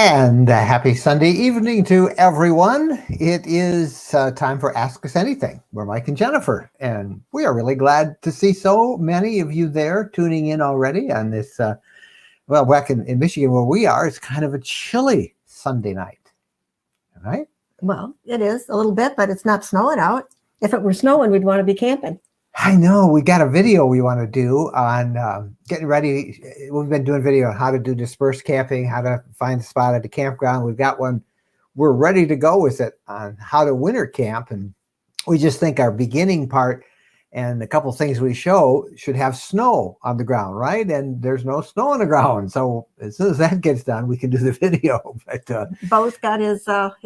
And a happy Sunday evening to everyone. It is time for Ask Us Anything. We're Mike and Jennifer, and we are really glad to see so many of you there tuning in already on this, well, back in Michigan where we are, it's kind of a chilly Sunday night, right? Well, it is a little bit, but it's not snowing out. If it were snowing, we'd want to be camping. I know. We got a video we want to do on getting ready. We've been doing video on how to do dispersed camping, how to find a spot at the campground. We've got one. We're ready to go with it on how to winter camp. And we just think our beginning part and a couple things we show should have snow on the ground, right? And there's no snow on the ground. So as soon as that gets done, we can do the video. But Bo's got his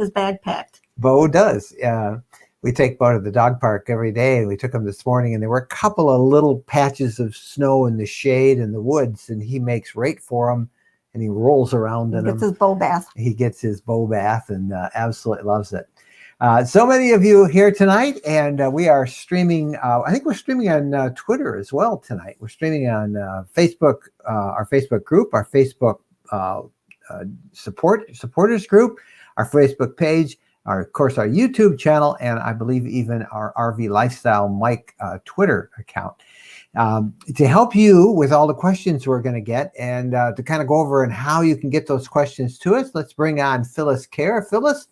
bag packed. Bo does. We take Bo to the dog park every day, and we took him this morning, and there were a couple of little patches of snow in the shade in the woods, and he makes right for them, and he rolls around in them. He gets his Bo bath. He gets his Bo bath and absolutely loves it. So many of you here tonight, and we are streaming. I think we're streaming on Twitter as well tonight. We're streaming on Facebook, our Facebook group, our Facebook supporters group, our Facebook page, of course, our YouTube channel, and I believe even our RV Lifestyle Mike Twitter account. To help you with all the questions we're going to get and to kind of go over and how you can get those questions to us, let's bring on Phyllis Kerr. Phyllis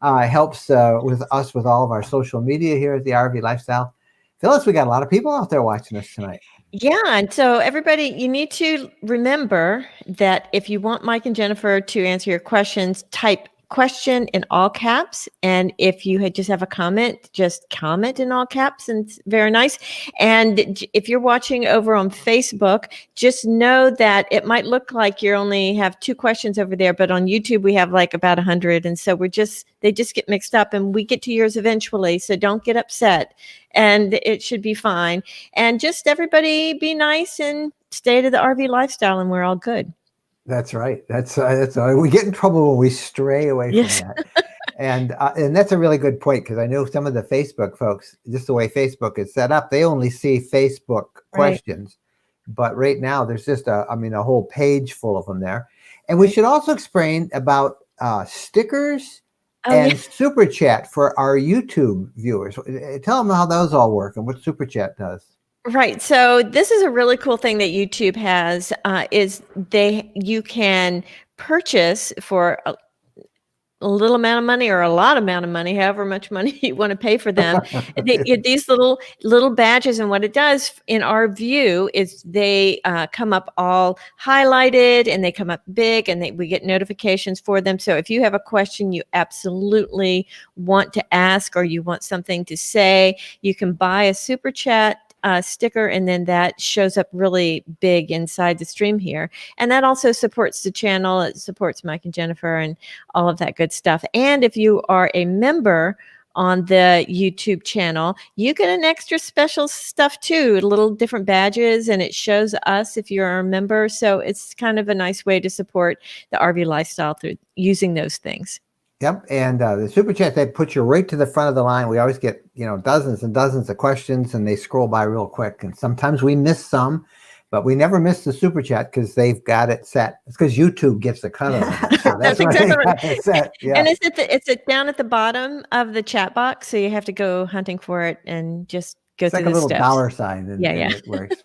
helps with us with all of our social media here at the RV Lifestyle. Phyllis, we got a lot of people out there watching us tonight. Yeah, and so everybody, you need to remember that if you want Mike and Jennifer to answer your questions, type question in all caps, and if you just have a comment, just comment in all caps, and it's very nice. And if you're watching over on Facebook, just know that it might look like you only have 2 questions over there, but on YouTube we have like about 100, and so they just get mixed up, and we get to yours eventually, so don't get upset, and it should be fine. And just everybody be nice and stay to the RV lifestyle, and we're all good. That's right. That's we get in trouble when we stray away from that. And that's a really good point, because I know some of the Facebook folks, just the way Facebook is set up, they only see Facebook questions. Right. But right now there's just a whole page full of them there. And we should also explain about stickers and Super Chat for our YouTube viewers. Tell them how those all work and what Super Chat does. Right. So this is a really cool thing that YouTube has, you can purchase for a little amount of money or a lot amount of money, however much money you want to pay for them. These little badges, and what it does in our view is they come up all highlighted, and they come up big, and we get notifications for them. So if you have a question you absolutely want to ask, or you want something to say, you can buy a Super Chat sticker, and then that shows up really big inside the stream here. And that also supports the channel. It supports Mike and Jennifer and all of that good stuff. And if you are a member on the YouTube channel, you get an extra special stuff too, little different badges, and it shows us if you're a member. So it's kind of a nice way to support the RV lifestyle through using those things. Yep, and the Super Chat, they put you right to the front of the line. We always get, dozens and dozens of questions, and they scroll by real quick. And sometimes we miss some, but we never miss the Super Chat because they've got it set. It's because YouTube gets a cut of it. So that's exactly right. Set. Yeah. And it's down at the bottom of the chat box, so you have to go hunting for it and just go it's through like a little steps. dollar sign. And it works.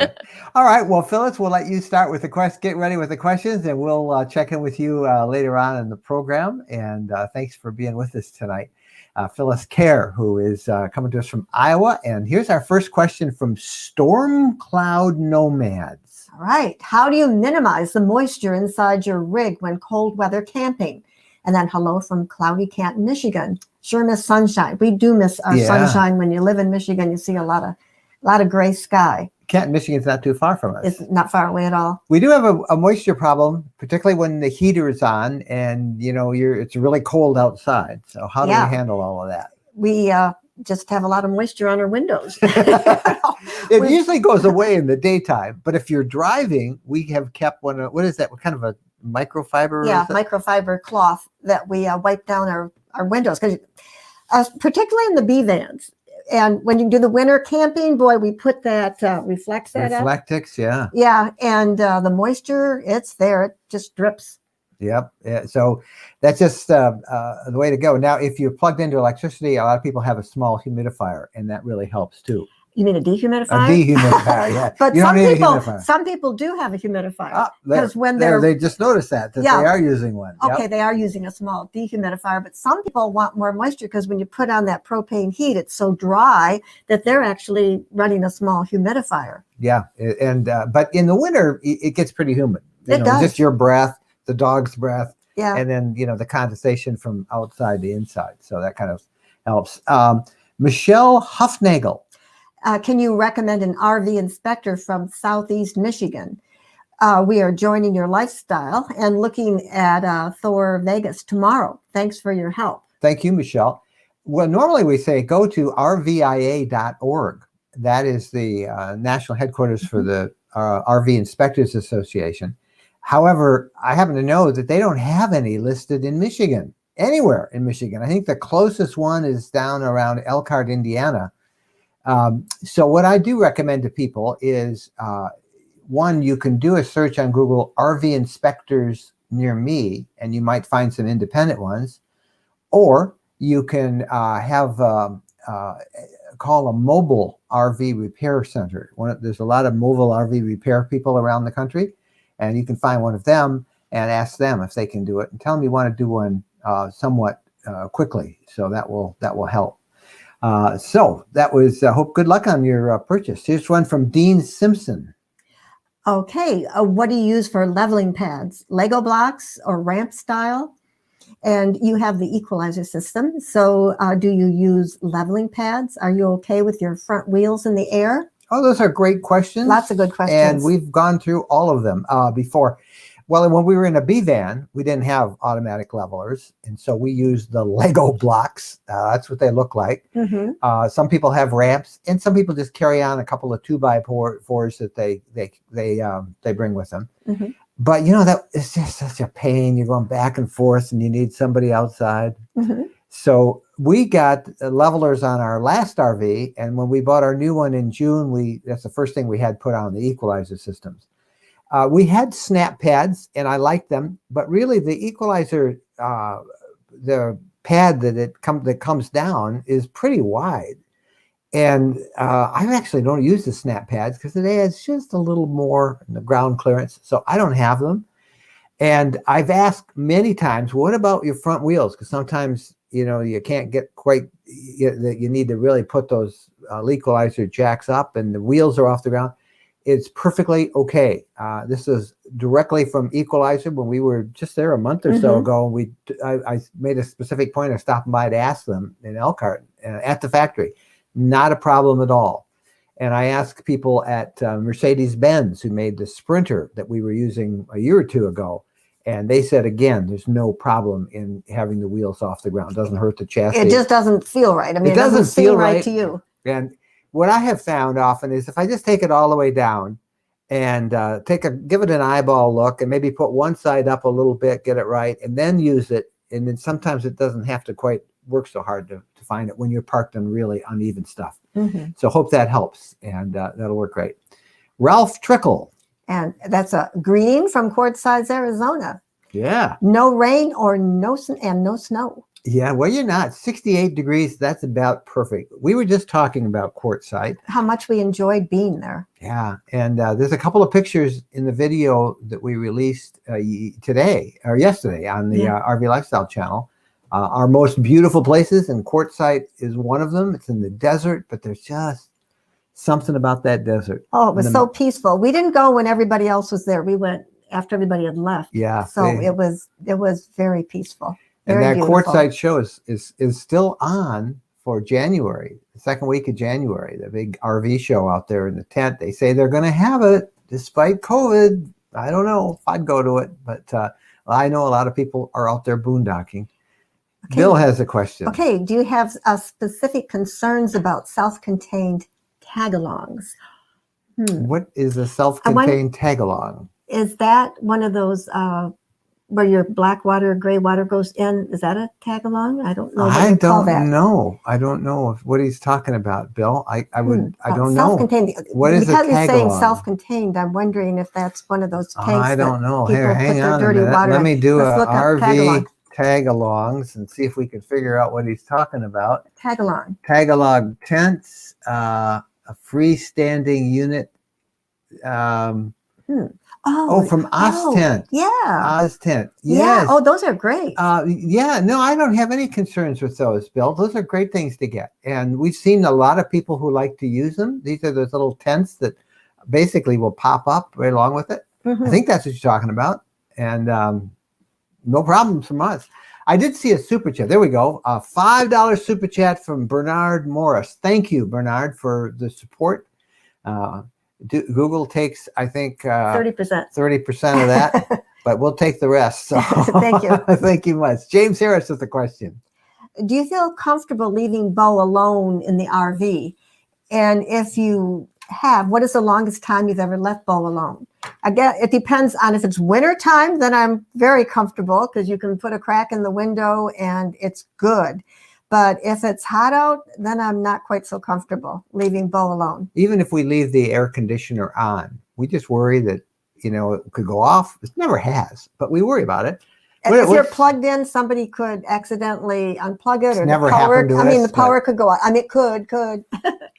All right. Well, Phyllis, we'll let you start with the question. Get ready with the questions, and we'll check in with you later on in the program. And thanks for being with us tonight. Phyllis Kerr, who is coming to us from Iowa. And here's our first question from Storm Cloud Nomads. All right. How do you minimize the moisture inside your rig when cold weather camping? And then hello from cloudy Canton, Michigan. Sure miss sunshine. We do miss our sunshine. When you live in Michigan, you see a lot of gray sky. Canton, Michigan's not too far from us. It's not far away at all. We do have a moisture problem, particularly when the heater is on and it's really cold outside. So how do we handle all of that? We just have a lot of moisture on our windows. It usually goes away in the daytime, but if you're driving, we have kept what is that? What kind of a microfiber? Yeah, microfiber cloth that we wipe down our windows, because particularly in the B vans. And when you do the winter camping, boy, we put that Reflectix, yeah. Yeah, and the moisture, it's there. It just drips Yep. Yeah. So that's just the way to go. Now, if you're plugged into electricity, a lot of people have a small humidifier, and that really helps too. You mean a A dehumidifier? dehumidifier, yeah. But You don't need a humidifier. some people do have a humidifier. Ah, because when they just noticed that Yeah. they are using one. Yep. Okay, they are using a small dehumidifier, but some people want more moisture because when you put on that propane heat, it's so dry that they're actually running a small humidifier. Yeah, and but in the winter, it gets pretty humid. It does. Just your breath, the dog's breath, Yeah. and then the condensation from outside to inside. So that kind of helps. Michelle Huffnagel. Can you recommend an RV inspector from Southeast Michigan? We are joining your lifestyle and looking at Thor Vegas tomorrow. Thanks for your help. Thank you, Michelle. Well, normally we say go to rvia.org. That is the national headquarters for the RV Inspectors Association. However, I happen to know that they don't have any listed in Michigan, anywhere in Michigan. I think the closest one is down around Elkhart, Indiana. So what I do recommend to people is, one, you can do a search on Google, RV inspectors near me, and you might find some independent ones. Or you can call a mobile RV repair center. There's a lot of mobile RV repair people around the country, and you can find one of them and ask them if they can do it, and tell them you want to do one somewhat quickly. So that will help. So that was hope. Good luck on your purchase. Here's one from Dean Simpson. Okay, what do you use for leveling pads? Lego blocks or ramp style? And you have the equalizer system. So do you use leveling pads? Are you okay with your front wheels in the air? Oh, those are great questions. Lots of good questions. And we've gone through all of them before. Well, when we were in a B van, we didn't have automatic levelers. And so we used the Lego blocks. That's what they look like. Mm-hmm. Some people have ramps, and some people just carry on a couple of 2x4s that they bring with them. Mm-hmm. But that it's just such a pain. You're going back and forth, and you need somebody outside. Mm-hmm. So we got levelers on our last RV, and when we bought our new one in June, that's the first thing we had put on, the equalizer systems. We had snap pads, and I liked them, but really the equalizer, the pad that comes down is pretty wide. And I actually don't use the snap pads because it adds just a little more in the ground clearance. So I don't have them. And I've asked many times, what about your front wheels? Because sometimes, you can't get quite, you need to really put those equalizer jacks up and the wheels are off the ground. It's perfectly okay. This is directly from Equalizer when we were just there a month or so ago. And I made a specific point of stopping by to ask them in Elkhart at the factory. Not a problem at all. And I asked people at Mercedes-Benz who made the Sprinter that we were using a year or two ago. And they said, again, there's no problem in having the wheels off the ground. It doesn't hurt the chassis. It just doesn't feel right. I mean, it doesn't feel right to you. And what I have found often is if I just take it all the way down and give it an eyeball look and maybe put one side up a little bit, get it right, and then use it. And then sometimes it doesn't have to quite work so hard to find it when you're parked on really uneven stuff. Mm-hmm. So hope that helps, and that'll work great. Ralph Trickle. And that's a greeting from Quartzsite, Arizona. Yeah. No rain or no snow. Yeah, well, you're not. 68 degrees, that's about perfect. We were just talking about Quartzsite. How much we enjoyed being there. Yeah, and there's a couple of pictures in the video that we released today or yesterday on the RV Lifestyle channel. Our most beautiful places, and Quartzsite is one of them. It's in the desert, but there's just something about that desert. Oh, it was so peaceful. We didn't go when everybody else was there. We went after everybody had left. Yeah. So it was very peaceful. And very that beautiful. Quartzsite show is still on for January, the second week of January, the big RV show out there in the tent. They say they're going to have it despite COVID. I don't know if I'd go to it, but I know a lot of people are out there boondocking. Okay. Bill has a question. Okay. Do you have specific concerns about self-contained tagalongs? What is a self-contained tagalong? Is that one of those where your black water or gray water goes in. Is that a tagalong? I don't know what I you call that. don't know. I don't know what he's talking about, Bill. I don't know. Self-contained. What is a Because he's saying tagalong? self-contained, I'm wondering if that's one of those tanks I don't know. that people Hang put their on a dirty minute. water Let in. me do Let's a look up RV tagalongs and see if we can figure out what he's talking about. Tagalong. Tagalog tents, a freestanding unit. From Tent. Yeah. Tent. Yes. Yeah. Oh, those are great. Yeah. No, I don't have any concerns with those, Bill. Those are great things to get. And we've seen a lot of people who like to use them. These are those little tents that basically will pop up right along with it. I think that's what you're talking about. And no problems from us. I did see a super chat. There we go. A $5 super chat from Bernard Morris. Thank you, Bernard, for the support. Google takes, I think, 30% of that, but we'll take the rest. So thank you. Thank you much. James Harris with the question. Do you feel comfortable leaving Bo alone in the RV? And if you have, what is the longest time you've ever left Bo alone? Again, it depends on if it's winter time, then I'm very comfortable because you can put a crack in the window and it's good. But if it's hot out, then I'm not quite so comfortable leaving Bo alone. Even if we leave the air conditioner on, we just worry that, it could go off. It never has, but we worry about it. If you're plugged in, somebody could accidentally unplug it, or never the power. happened to us, the power could go out. It could.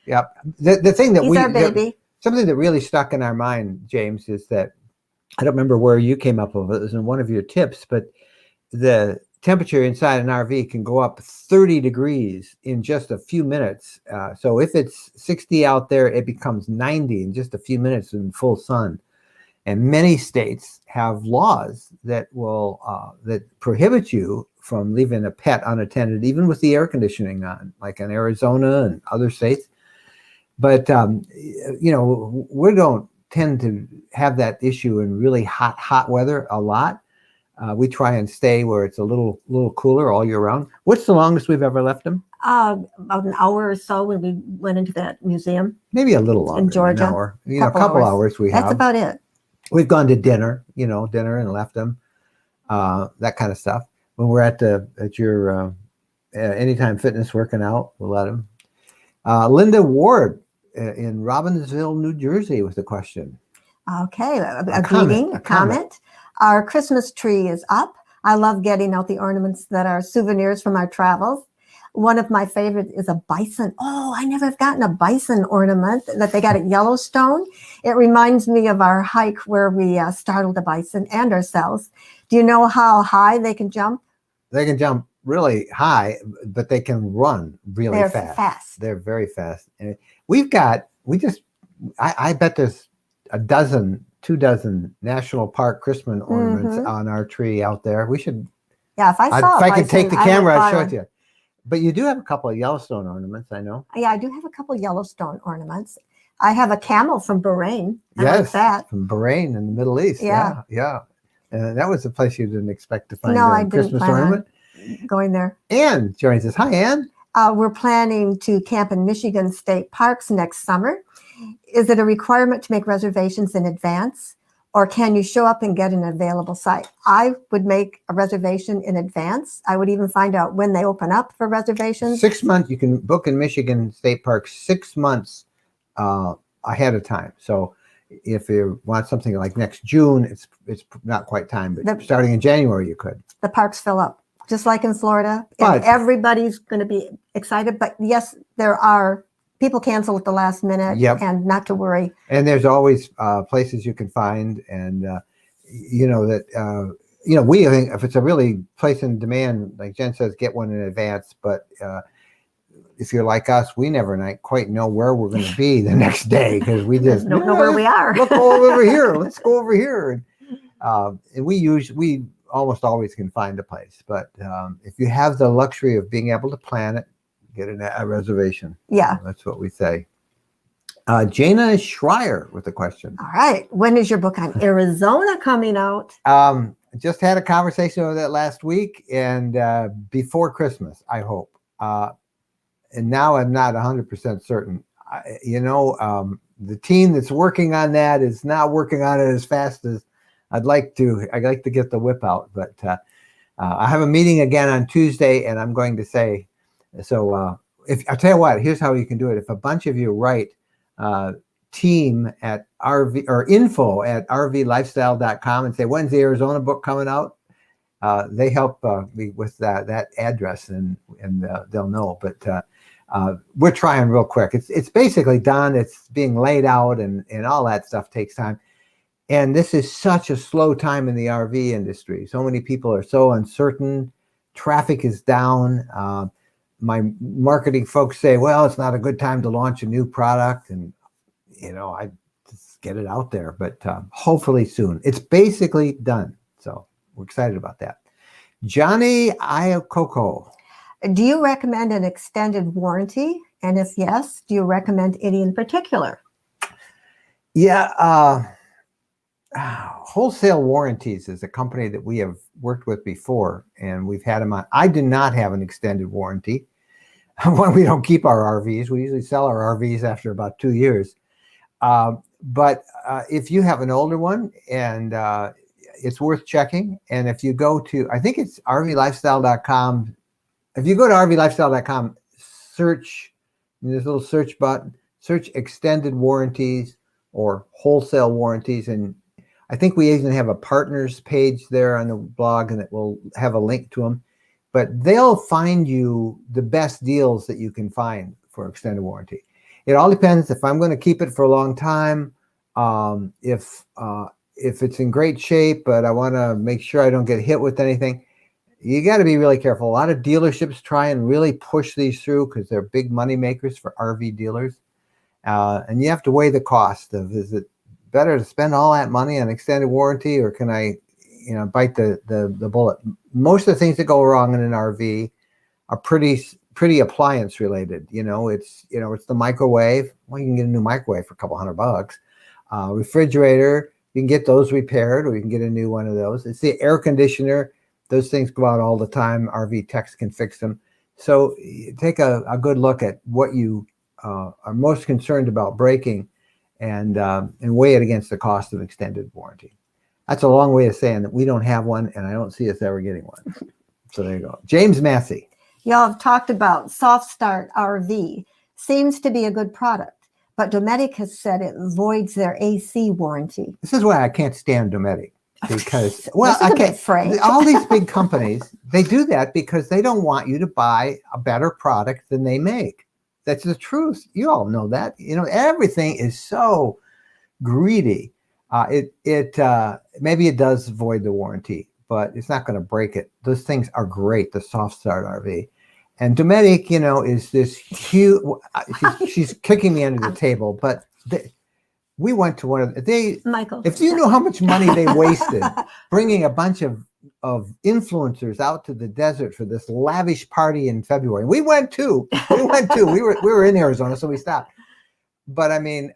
Yep. The thing that He's our baby. Something that really stuck in our mind, James, is that I don't remember where you came up with it. It was in one of your tips, but the temperature inside an RV can go up 30 degrees in just a few minutes. So if it's 60 out there, it becomes 90 in just a few minutes in full sun. And many states have laws that will that prohibit you from leaving a pet unattended, even with the air conditioning on, like in Arizona and other states. But we don't tend to have that issue in really hot weather a lot. We try and stay where it's a little cooler all year round. What's the longest we've ever left them? About an hour or so when we went into that museum. Maybe a little longer. In Georgia. An hour. A couple hours we have. That's about it. We've gone to dinner and left them, that kind of stuff. When we're at your Anytime Fitness working out, we'll let them. Linda Ward in Robbinsville, New Jersey with a question. Okay, a comment. Our Christmas tree is up. I love getting out the ornaments that are souvenirs from our travels. One of my favorites is a bison. Oh, I never have gotten a bison ornament that they got at Yellowstone. It reminds me of our hike where we startled a bison and ourselves. Do you know how high they can jump? They can jump really high, but they can run really They're fast. They're very fast. And I bet there's 2 dozen National Park Christmas ornaments on our tree out there. We should. Yeah, if I could take the camera, I'd show it to you. But you do have a couple of Yellowstone ornaments, I know. Yeah, I do have a couple of Yellowstone ornaments. I have a camel from Bahrain. Yes, that. from Bahrain in the Middle East. Yeah. And that was a place you didn't expect to find a Christmas ornament. Going there. Ann joins us. Hi, Ann. We're planning to camp in Michigan State Parks next summer. Is it a requirement to make reservations in advance, or can you show up and get an available site? I would make a reservation in advance. I would even find out when they open up for reservations. 6 months. You can book in Michigan State Park 6 months ahead of time. So if you want something like next June, it's not quite time, but starting in January, you could. The parks fill up, just like in Florida. And everybody's going to be excited. But yes, there are people cancel at the last minute, and not to worry. And there's always places you can find, and we think if it's a really place in demand, like Jen says, get one in advance. But if you're like us, we never quite know where we're going to be the next day because we just don't know where we are. Let's go over here. Let's go over here. And we almost always can find a place. But if you have the luxury of being able to plan it, get a reservation. Yeah. That's what we say. Jana Schreier with a question. All right. When is your book on Arizona coming out? Just had a conversation over that last week, and before Christmas, I hope. And now I'm not 100% certain. The team that's working on that is not working on it as fast as I'd like to get the whip out, but I have a meeting again on Tuesday, and I'm going to say, so if I'll tell you what, here's how you can do it. If a bunch of you write team at RV or info at rvlifestyle.com and say, when's the Arizona book coming out? They help me with that address, and they'll know. But we're trying real quick. It's basically done. It's being laid out, and all that stuff takes time. And this is such a slow time in the RV industry. So many people are so uncertain. Traffic is down. My marketing folks say, well, it's not a good time to launch a new product. And, I just get it out there. But hopefully soon. It's basically done. So we're excited about that. Johnny Iacocco. Do you recommend an extended warranty? And if yes, do you recommend any in particular? Yeah. Wholesale Warranties is a company that we have worked with before, and we've had them on. I do not have an extended warranty. When we don't keep our RVs, we usually sell our RVs after about 2 years. But if you have an older one, and it's worth checking. And if you go to, I think it's rvlifestyle.com. If you go to rvlifestyle.com, search, there's a little search button, search extended warranties or wholesale warranties, and I think we even have a partners page there on the blog, and it will have a link to them. But they'll find you the best deals that you can find for extended warranty. It all depends if I'm going to keep it for a long time, if it's in great shape, but I want to make sure I don't get hit with anything. You got to be really careful. A lot of dealerships try and really push these through because they're big money makers for RV dealers. And you have to weigh the cost of, is it better to spend all that money on extended warranty, or can I, bite the bullet? Most of the things that go wrong in an RV are pretty appliance related. It's the microwave. Well, you can get a new microwave for a couple $100. Refrigerator, you can get those repaired, or you can get a new one of those. It's the air conditioner. Those things go out all the time. RV techs can fix them. So take a good look at what you are most concerned about breaking, and weigh it against the cost of extended warranty. That's a long way of saying that we don't have one, and I don't see us ever getting one. So there you go. James Massey. Y'all have talked about Soft Start RV. Seems to be a good product, but Dometic has said it voids their AC warranty. This is why I can't stand Dometic, because, well, I can't. All these big companies, they do that because they don't want you to buy a better product than they make. That's the truth. You all know that. Everything is so greedy. Maybe it does void the warranty, but it's not going to break it. Those things are great, the Soft Start RV. And Dometic, is this huge, she's kicking me under the table, but we went to one of Michael. If you know how much money they wasted bringing a bunch of influencers out to the desert for this lavish party in February. We went too. We were in Arizona, so we stopped. But I mean,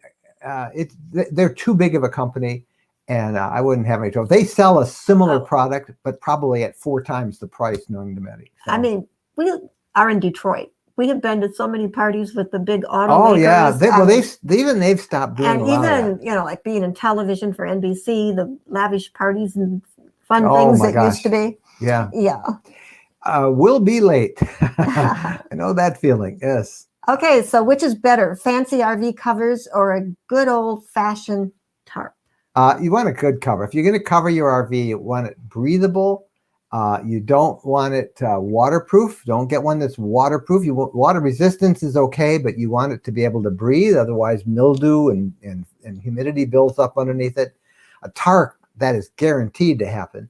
they're too big of a company, and I wouldn't have any trouble. They sell a similar product, but probably at 4 times the price, knowing Dometic. So. I mean, we are in Detroit. We have been to so many parties with the big automakers. Oh yeah, they've stopped doing. And a lot even of that. Like being in television for NBC, the lavish parties and fun things that used to be. Yeah. Yeah. We'll be late. I know that feeling. Yes. Okay, so which is better, fancy RV covers or a good old-fashioned tarp? You want a good cover. If you're going to cover your RV, you want it breathable. You don't want it waterproof. Don't get one that's waterproof. Water resistance is okay, but you want it to be able to breathe. Otherwise, mildew and humidity builds up underneath it. A tarp, that is guaranteed to happen.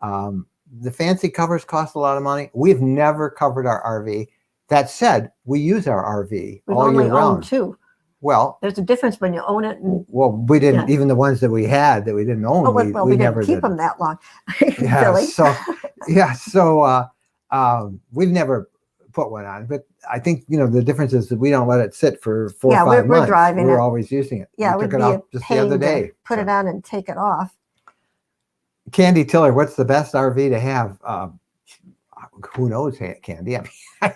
The fancy covers cost a lot of money. We've never covered our RV. That said, we use our RV all year round. We've only owned 2. Well, there's a difference when you own it. We didn't, even the ones that we had that we didn't own. We never didn't keep them that long. Yeah, so we've never put one on. But I think, the difference is that we don't let it sit for 4 or 5 months. We're driving We're always using it. Yeah, we took it off just the other day. Put it on and take it off. Candy Tiller, what's the best RV to have? Who knows, Candy? I mean,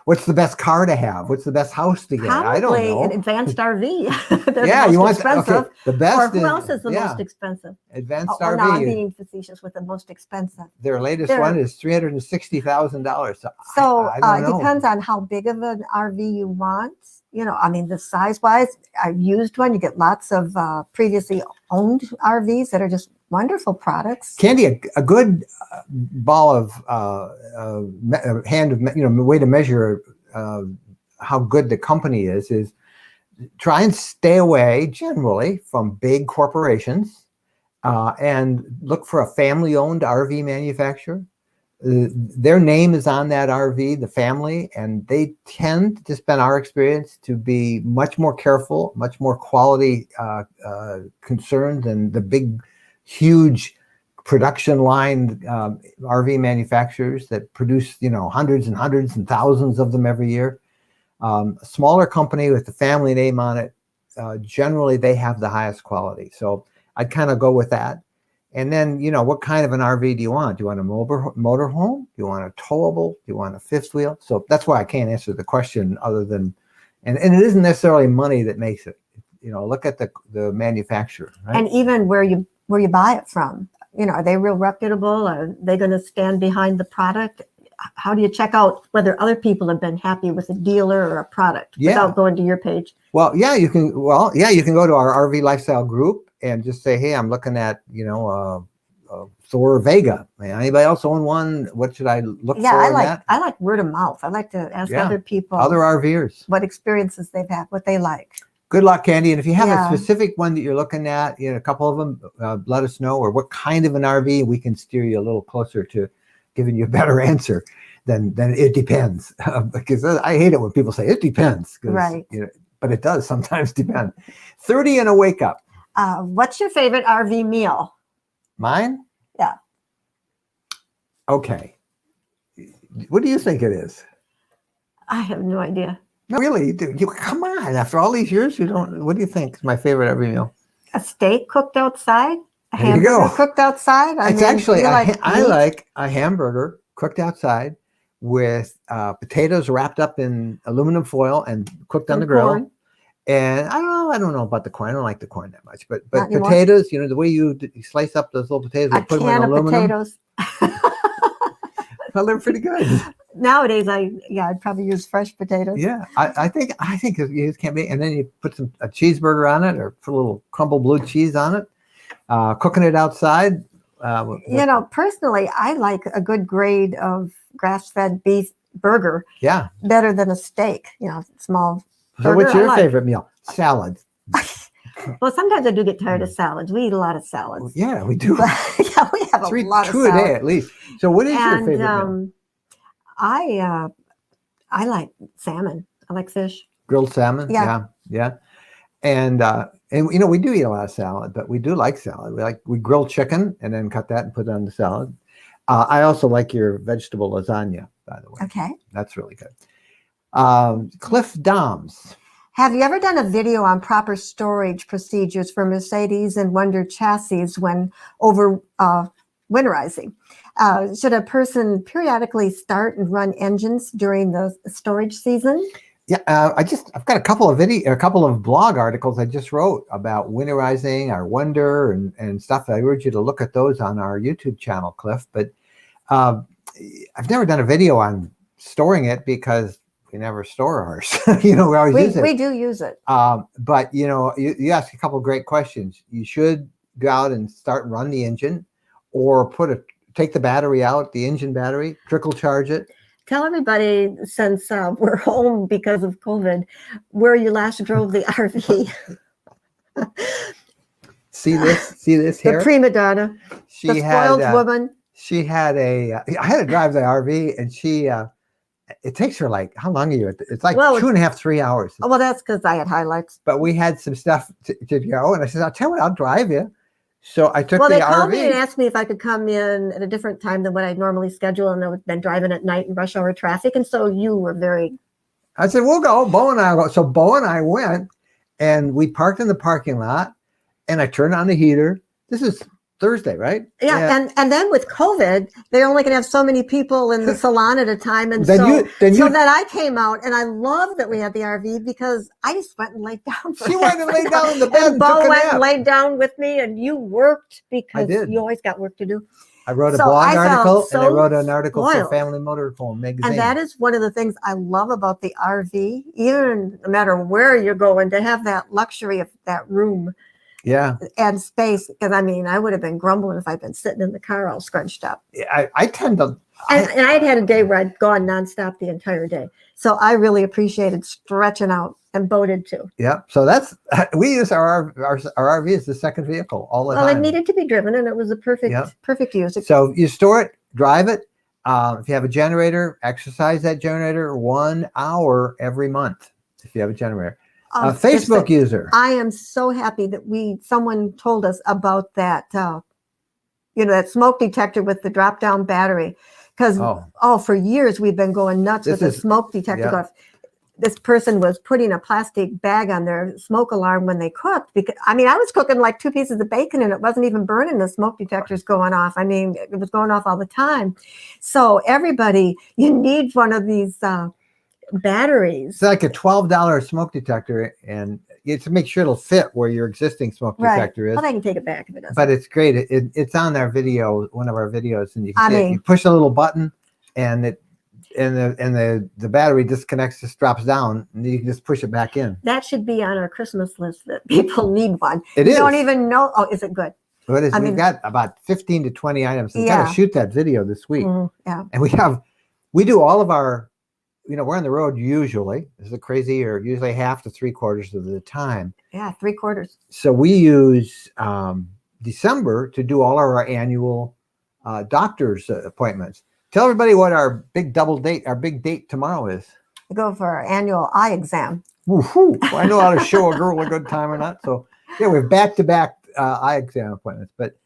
What's the best car to have? What's the best house to get? I don't Probably know. an advanced RV. They're Yeah, the you most want expensive. okay. The best Or who is else is the yeah, most expensive? advanced Oh, no, I'm RV. being facetious with the most expensive. Their latest They're- one is $360,000. So I don't it know. depends on how big of an RV you want. You know, I mean, the size-wise, I've used one. You get lots of previously owned RVs that are just wonderful products. Candy, a good ball of way to measure how good the company is try and stay away generally from big corporations and look for a family-owned RV manufacturer. Their name is on that RV, the family, and they tend, just been our experience, to be much more careful, much more quality concerned than the big, huge production line RV manufacturers that produce, hundreds and hundreds and thousands of them every year. A smaller company with the family name on it, generally they have the highest quality. So I'd kind of go with that. And then, what kind of an RV do you want? Do you want a motorhome? Do you want a towable? Do you want a fifth wheel? So that's why I can't answer the question other than, and it isn't necessarily money that makes it. Look at the manufacturer, right? And even where you buy it from, are they real reputable? Are they going to stand behind the product? How do you check out whether other people have been happy with a dealer or a product without going to your page? Well, yeah, you can go to our RV lifestyle group and just say, hey, I'm looking at, Thor Vega. Anybody else own one? What should I look for? I like word of mouth. I like to ask other people, other RVers, what experiences they've had, what they like. Good luck, Candy. And if you have a specific one that you're looking at, a couple of them, let us know, or what kind of an RV, we can steer you a little closer to giving you a better answer than it depends. Because I hate it when people say it depends. Right. But it does sometimes depend. 30 and a wake up. What's your favorite RV meal? Mine? Yeah. Okay. What do you think it is? I have no idea. No, really, dude. Come on. After all these years, you don't. What do you think is my favorite RV meal? A steak cooked outside. A There you hamburger go. cooked outside. It's actually I like a hamburger cooked outside with potatoes wrapped up in aluminum foil and cooked on the grill. Corn. And I don't know about the corn. I don't like the corn that much, but Not potatoes, the way you slice up those little potatoes, and put them in aluminum. Potatoes. Well, they're pretty good. Nowadays, I'd probably use fresh potatoes. Yeah, I think you just can't be. And then you put a cheeseburger on it, or put a little crumbled blue cheese on it. Cooking it outside. Personally, I like a good grade of grass-fed beef burger. Yeah. Better than a steak. Small. So what's your favorite meal? Salad. Well, sometimes I do get tired of salads. We eat a lot of salads. Yeah, we do. We have a lot of two salads. a day at least. So what is your favorite meal? I like salmon. I like fish. Grilled salmon. Yeah. Yeah. And we do eat a lot of salad, but we do like salad. We grill chicken and then cut that and put it on the salad. I also like your vegetable lasagna, by the way. Okay. That's really good. Cliff Doms. Have you ever done a video on proper storage procedures for Mercedes and Wonder chassis when over winterizing? Should a person periodically start and run engines during the storage season? Yeah, I've got a couple of blog articles I just wrote about winterizing our Wonder and stuff. I urge you to look at those on our YouTube channel, Cliff. But I've never done a video on storing it because we never store ours. We always use it. We do use it. But you ask a couple of great questions. You should go out and start and run the engine, or take the battery out, the engine battery, trickle charge it. Tell everybody, since we're home because of COVID, where you last drove the RV. See this here? The prima donna, the spoiled woman. She had I had to drive the RV, and it takes her how long are you? It's like 2.5, 3 hours. Oh, well, that's because I had highlights. But we had some stuff to go, and I said, I'll tell you what, I'll drive you. So I took the RV. Well, they called me and asked me if I could come in at a different time than what I'd normally schedule, and I would been driving at night in rush hour traffic, and so you were very... I said, we'll go. Bo and I will go. So Bo and I went, and we parked in the parking lot, and I turned on the heater. This is Thursday, right? Yeah. And then with COVID, they're only going to have so many people in the salon at a time. And then I came out, and I love that we had the RV because I just went and laid down. She went and laid down in the bed and Bo took a went nap. and laid down with me, and you worked because you always got work to do. I wrote a blog article, and I wrote an article for Family Motorhome magazine. And that is one of the things I love about the RV, even no matter where you're going, to have that luxury of that room. Yeah. And space. Because I mean, I would have been grumbling if I'd been sitting in the car all scrunched up. I tend to. And I'd had a day where I'd gone nonstop the entire day. So I really appreciated stretching out, and Bo did too. Yeah. So we use our RV as the second vehicle all the time. Well, it needed to be driven, and it was a perfect use. So you store it, drive it. If you have a generator, exercise that generator 1 hour every month. If you have a generator. Facebook user. I am so happy that someone told us about that, that smoke detector with the drop down battery. Because, for years we've been going nuts with the smoke detector. Yeah. This person was putting a plastic bag on their smoke alarm when they cooked. Because I was cooking like 2 pieces of bacon, and it wasn't even burning. The smoke detector's going off. It was going off all the time. So everybody, you need one of these batteries. It's like a $12 smoke detector, and to make sure it'll fit where your existing smoke detector is. Well, I can take it back if it doesn't. But it's great. It's on our video, one of our videos, and you can see it. You push a little button, and the battery disconnects, just drops down, and you can just push it back in. That should be on our Christmas list, that people need one. You don't even know. Oh, is it good? What is? We've got about 15 to 20 items. We've got to shoot that video this week. Yeah. And we do all of our. We're on the road usually. Is it crazy? Or usually half to 3/4 of the time. Yeah, 3/4. So we use December to do all our annual doctor's appointments. Tell everybody what our big date tomorrow is. We go for our annual eye exam. Woo-hoo. Well, I know how to show a girl a good time or not. So yeah, we have back-to-back eye exam appointments, but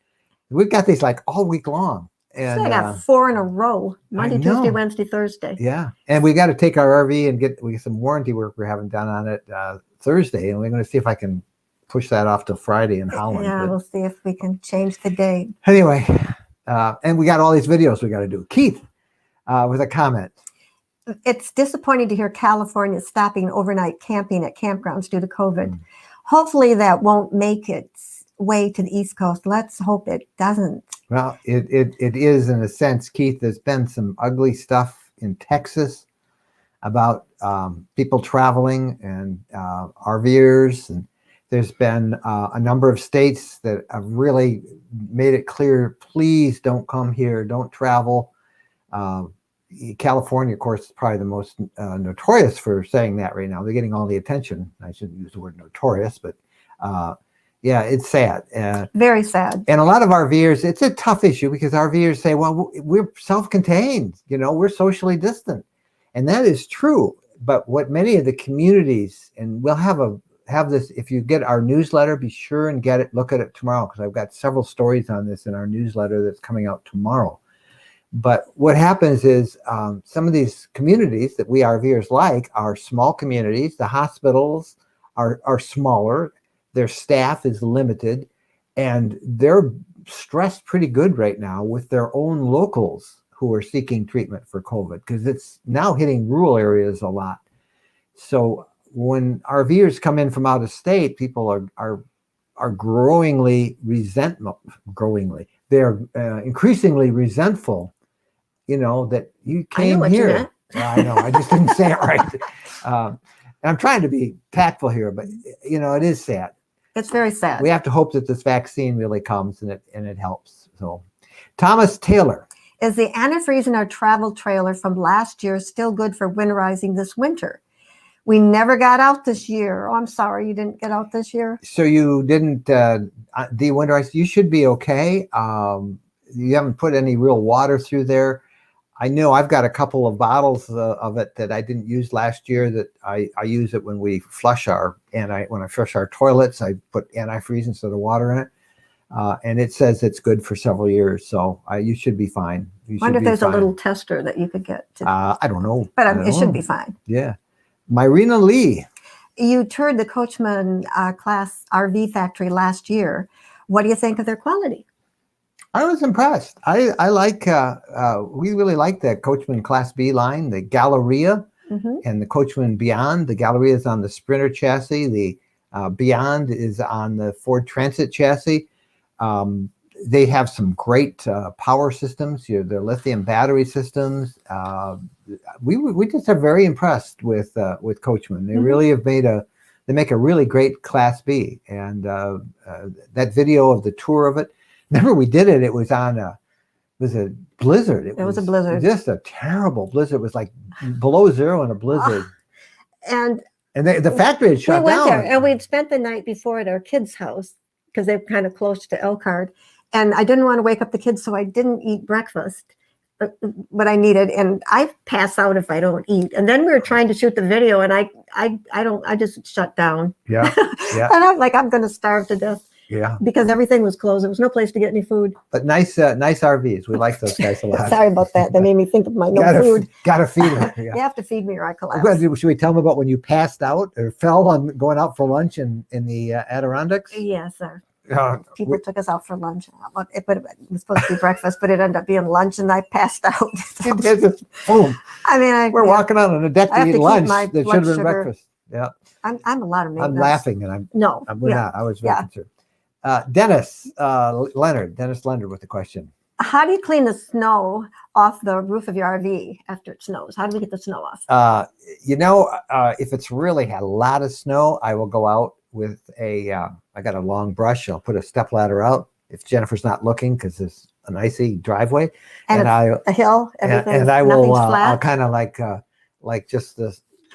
we've got these like all week long. And I got 4 in a row: Monday, Tuesday, Wednesday, Thursday. Yeah, and we got to take our RV and get some warranty work we're having done on it Thursday, and we're going to see if I can push that off to Friday in Holland. Yeah, we'll see if we can change the date. Anyway, and we got all these videos we got to do. Keith with a comment. It's disappointing to hear California stopping overnight camping at campgrounds due to COVID. Hopefully that won't make its way to the East Coast. Let's hope it doesn't. Well, it is in a sense, Keith. There's been some ugly stuff in Texas about people traveling and RVers, and there's been a number of states that have really made it clear, please don't come here, don't travel. California, of course, is probably the most notorious for saying that right now. They're getting all the attention. I shouldn't use the word notorious, but yeah, it's sad. Very sad. And a lot of RVers, it's a tough issue because RVers say, well, we're self-contained, we're socially distant. And that is true. But what many of the communities, and we'll have this, if you get our newsletter, be sure and look at it tomorrow, because I've got several stories on this in our newsletter that's coming out tomorrow. But what happens is some of these communities that we RVers like are small communities. The hospitals are smaller. Their staff is limited, and they're stressed pretty good right now with their own locals who are seeking treatment for COVID, because it's now hitting rural areas a lot. So when RVers come in from out of state, people are they're increasingly resentful, that you came here. I know, I just didn't say it right. And I'm trying to be tactful here, but it is sad. It's very sad. We have to hope that this vaccine really comes and it helps. So, Thomas Taylor. Is the antifreeze in our travel trailer from last year still good for winterizing this winter? We never got out this year. Oh, I'm sorry, you didn't get out this year? So you didn't de-winterize? You should be okay. You haven't put any real water through there. I know I've got a couple of bottles of it that I didn't use last year that I use it when we flush when I flush our toilets. I put antifreeze instead of water in it. And it says it's good for several years. So you should be fine. I wonder if there's a little tester that you could get. I don't know. But it should be fine. Yeah. Myrina Lee. You toured the Coachmen class RV factory last year. What do you think of their quality? I was impressed. I like, we really like the Coachmen Class B line, the Galleria and the Coachmen Beyond. The Galleria is on the Sprinter chassis. The Beyond is on the Ford Transit chassis. They have some great power systems, the lithium battery systems. We just are very impressed with Coachmen. They really have they make a really great Class B. And that video of the tour of it, remember we did it, it was on it was a blizzard. It was a blizzard. Just a terrible blizzard. It was like below zero in a blizzard. And the factory had shut we went down. there, and we'd spent the night before at our kids' house because they're kind of close to Elkhart. And I didn't want to wake up the kids, so I didn't eat breakfast, what I needed. And I pass out if I don't eat. And then we were trying to shoot the video, and I just shut down. Yeah, yeah. And I'm like, I'm going to starve to death. Yeah. Because everything was closed. There was no place to get any food. But nice RVs. We like those guys a lot. Sorry about that. They made me think of my food. Gotta feed them. Yeah. You have to feed me or I collapse. Should we tell them about when you passed out or fell on going out for lunch in the Adirondacks? Yes, sir. People took us out for lunch. It was supposed to be breakfast, but it ended up being lunch, and I passed out. Boom. I mean, we're walking out on a deck to eat lunch. That should have been sugar. Breakfast. Yeah. I'm a lot of maintenance. I'm laughing, and we're not. I was very concerned. Dennis Leonard with the question. How do you clean the snow off the roof of your RV after it snows? How do we get the snow off? If it's really had a lot of snow, I will go out with I got a long brush. I'll put a step ladder out if Jennifer's not looking because there's an icy driveway. And a hill, everything. And I will, I'll kind of like just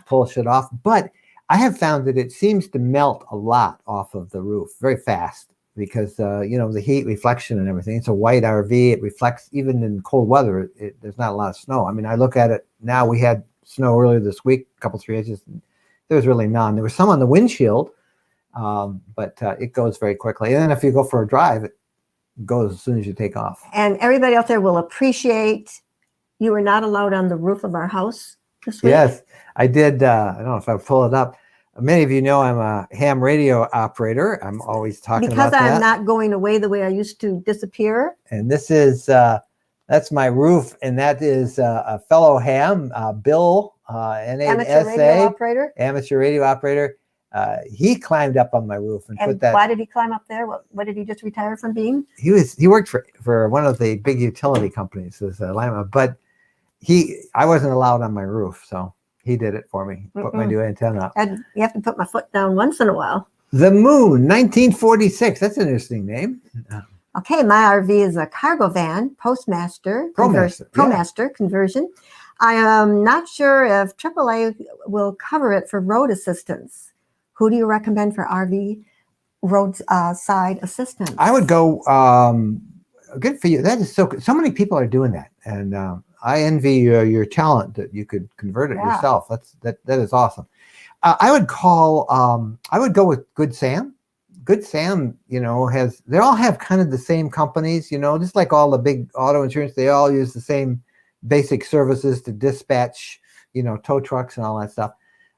pull shit off. But I have found that it seems to melt a lot off of the roof very fast because, the heat reflection and everything. It's a white RV. It reflects even in cold weather. There's not a lot of snow. I mean, I look at it now. We had snow earlier this week, a couple, 3 inches. There was really none. There was some on the windshield, but it goes very quickly. And then if you go for a drive, it goes as soon as you take off. And everybody out there will appreciate you were not allowed on the roof of our house this week. Yes, I did. I don't know if I pull it up. Many of you know I'm a ham radio operator. I'm always talking about that. Because I'm not going away the way I used to disappear. And this is, that's my roof. And that is a fellow ham, Bill, amateur radio operator. He climbed up on my roof and put that. Why did he climb up there? What did he just retire from being? He worked for one of the big utility companies, but I wasn't allowed on my roof, so he did it for me. Put my new antenna up. And you have to put my foot down once in a while. The Moon, 1946. That's an interesting name. Okay, my RV is a cargo van, ProMaster conversion. I am not sure if AAA will cover it for road assistance. Who do you recommend for RV roadside assistance? I would go, good for you. That is so good. So many people are doing that. And I envy your talent that you could convert it yourself. That is awesome. I would go with Good Sam. Good Sam, they all have kind of the same companies, just like all the big auto insurance, they all use the same basic services to dispatch, tow trucks and all that stuff.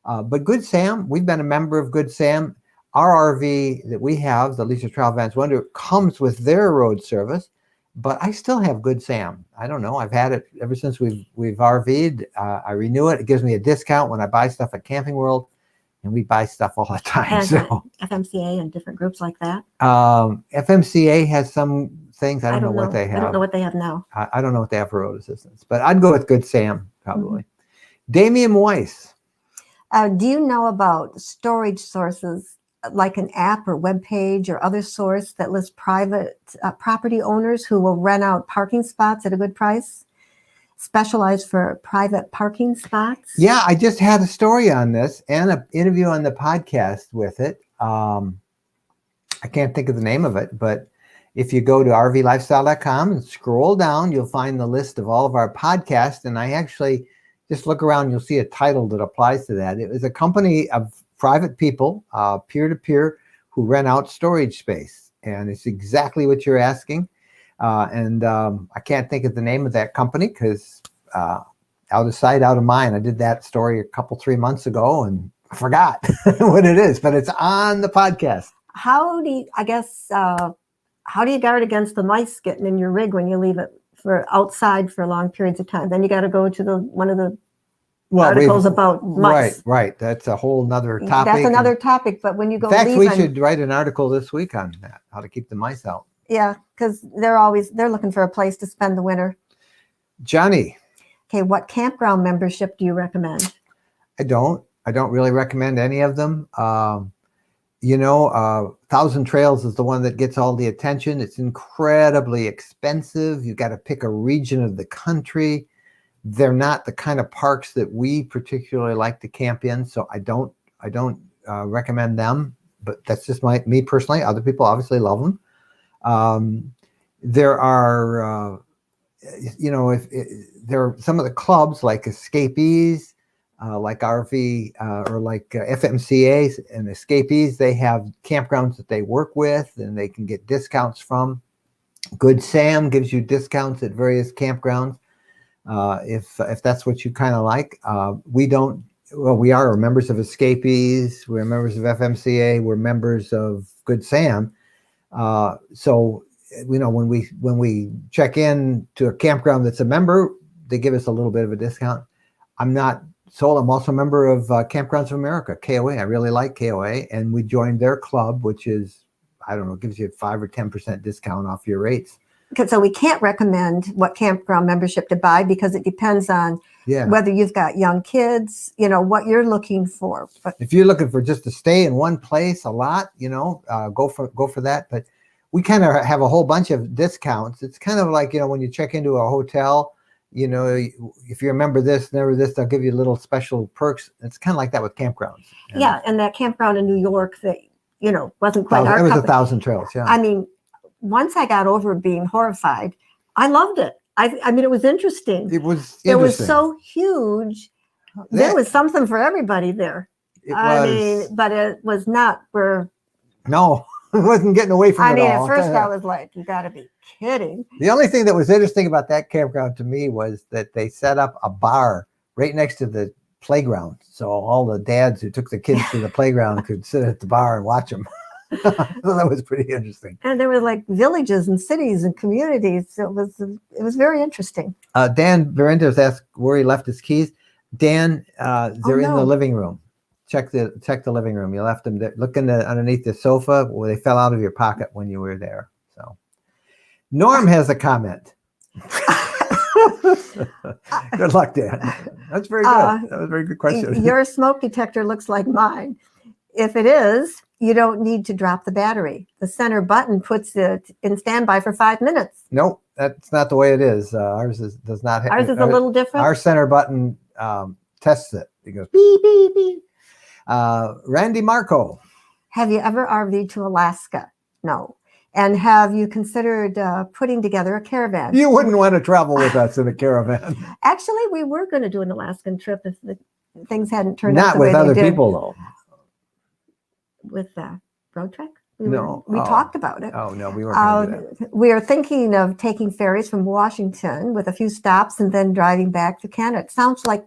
But Good Sam, we've been a member of Good Sam. Our RV that we have, the Leisure Travel Vans Wonder, comes with their road service, but I still have Good Sam. I don't know. I've had it ever since we've RV'd. I renew it. It gives me a discount when I buy stuff at Camping World, and we buy stuff all the time. And so FMCA and different groups like that. FMCA has some things. I don't know what they have. I don't know what they have now. I don't know what they have for road assistance, but I'd go with Good Sam probably. Damian Weiss. Do you know about storage sources like an app or web page or other source that lists private property owners who will rent out parking spots at a good price? Specialized for private parking spots? Yeah, I just had a story on this and an interview on the podcast with it. I can't think of the name of it, but if you go to rvlifestyle.com and scroll down, you'll find the list of all of our podcasts. And I actually just look around, you'll see a title that applies to that. It was a company of private people, peer-to-peer, who rent out storage space. And it's exactly what you're asking. I can't think of the name of that company because out of sight, out of mind. I did that story 3 months ago and I forgot what it is, but it's on the podcast. How how do you guard against the mice getting in your rig when you leave it for outside for long periods of time? Then you got to go to one of the articles about mice. Right. That's a whole nother topic. That's another topic. But when you go, in fact, we should write an article this week on that, how to keep the mice out. Yeah, because they're looking for a place to spend the winter. Johnny. Okay, what campground membership do you recommend? I don't really recommend any of them. Thousand Trails is the one that gets all the attention. It's incredibly expensive. You got to pick a region of the country. They're not the kind of parks that we particularly like to camp in, so I don't recommend them. But that's just me personally. Other people obviously love them. There are, there are some of the clubs like Escapees, like RV or like FMCAs and Escapees. They have campgrounds that they work with and they can get discounts from. Good Sam gives you discounts at various campgrounds if that's what you kind of like. We don't. Well, we are members of Escapees. We're members of FMCA. We're members of Good Sam. So when we check in to a campground that's a member, they give us a little bit of a discount. I'm not sold. I'm also a member of Campgrounds of America, KOA. I really like KOA, and we joined their club, which is, I don't know, gives you a 5 or 10% discount off your rates. So we can't recommend what campground membership to buy because it depends on whether you've got young kids, what you're looking for. But if you're looking for just to stay in one place a lot, go for that. But we kind of have a whole bunch of discounts. It's kind of like, when you check into a hotel, if you remember this, they'll give you little special perks. It's kind of like that with campgrounds. Yeah, and that campground in New York that, wasn't quite our cup. It was a Thousand Trails, yeah. I mean, once I got over being horrified, I loved it. I mean, it was interesting. It was interesting. It was so huge. There was something for everybody there. But it was not where. No, it wasn't getting away from it all. At first I was like, you got to be kidding. The only thing that was interesting about that campground to me was that they set up a bar right next to the playground. So all the dads who took the kids to the playground could sit at the bar and watch them. So that was pretty interesting. And there were like villages and cities and communities. It was very interesting. Dan Verendos asked where he left his keys. Dan, they're in the living room. Check the living room. You left them there. Look underneath the sofa where they fell out of your pocket when you were there. So Norm has a comment. Good luck, Dan. That's very good. That was a very good question. Your smoke detector looks like mine. If it is, you don't need to drop the battery. The center button puts it in standby for 5 minutes. Nope, that's not the way it is. Ours does not. Ours is a little different. Our center button tests it. It goes beep, beep, beep. Randy Marco. Have you ever RV'd to Alaska? No. And have you considered putting together a caravan? You wouldn't want to travel with us in a caravan. Actually, we were going to do an Alaskan trip if things hadn't turned out the way they did. Not with other people, though. With Road Trek? We talked about it. Oh, no, we weren't going to do that. We are thinking of taking ferries from Washington with a few stops and then driving back to Canada. It sounds like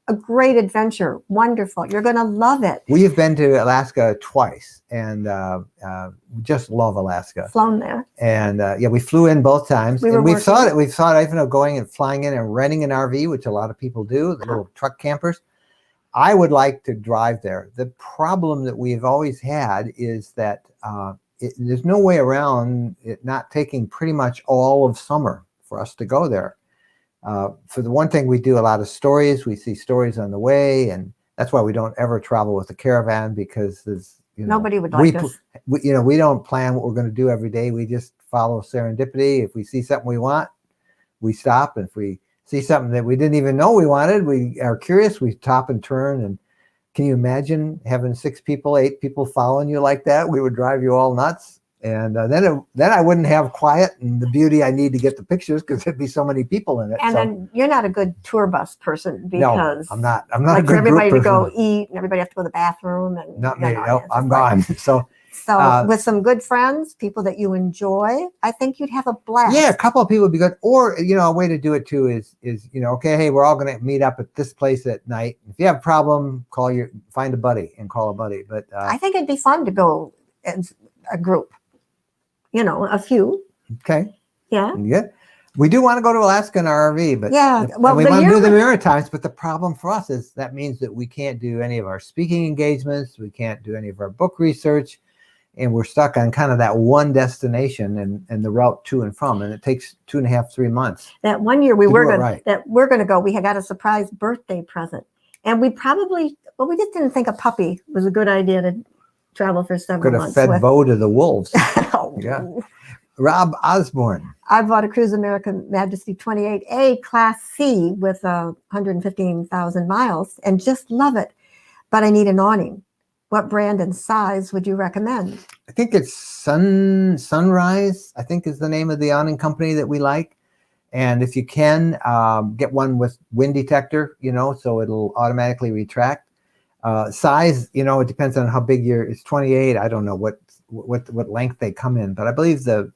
a great adventure. Wonderful. You're going to love it. We've been to Alaska twice and just love Alaska. Flown there. And we flew in both times. We've thought even of going and flying in and renting an RV, which a lot of people do, the little truck campers. I would like to drive there. The problem that we've always had is that there's no way around it not taking pretty much all of summer for us to go there. For the one thing, we do a lot of stories. We see stories on the way, and that's why we don't ever travel with a caravan because there's nobody would like us. We don't plan what we're going to do every day. We just follow serendipity. If we see something we want, we stop. And if we see something that we didn't even know we wanted, we are curious, we stop and turn. And can you imagine having 6 people, 8 people following you like that? We would drive you all nuts. And then I wouldn't have quiet and the beauty I need to get the pictures because there'd be so many people in it. And then you're not a good tour bus person because I'm not a good for everybody group to go person. Eat and everybody have to go to the bathroom and not me. No, I'm gone. So with some good friends, people that you enjoy, I think you'd have a blast. Yeah, a couple of people would be good. Or, a way to do it too is okay, hey, we're all going to meet up at this place at night. If you have a problem, find a buddy and call a buddy. But I think it'd be fun to go as a group. you know, a few. Okay. Yeah. Yeah. We do want to go to Alaska in our RV, but Yeah, well, we the want to year do the we- Maritimes. But the problem for us is that means that we can't do any of our speaking engagements. We can't do any of our book research. And we're stuck on kind of that one destination and the route to and from. And it takes 2.5, 3 months. That one year we to were do it going right. that we're going to go. We had got a surprise birthday present, and we probably, well, we just didn't think a puppy was a good idea to travel for several Could have months fed with. Bo to the wolves. Oh. Yeah. Rob Osborne. I bought a Cruise American Majesty 28A Class C with 115,000 miles and just love it. But I need an awning. What brand and size would you recommend? I think it's Sunrise, I think is the name of the awning company that we like. And if you can, get one with wind detector, you know, so it'll automatically retract. Size, you know, it depends on how big it's 28. I don't know what length they come in, but I believe the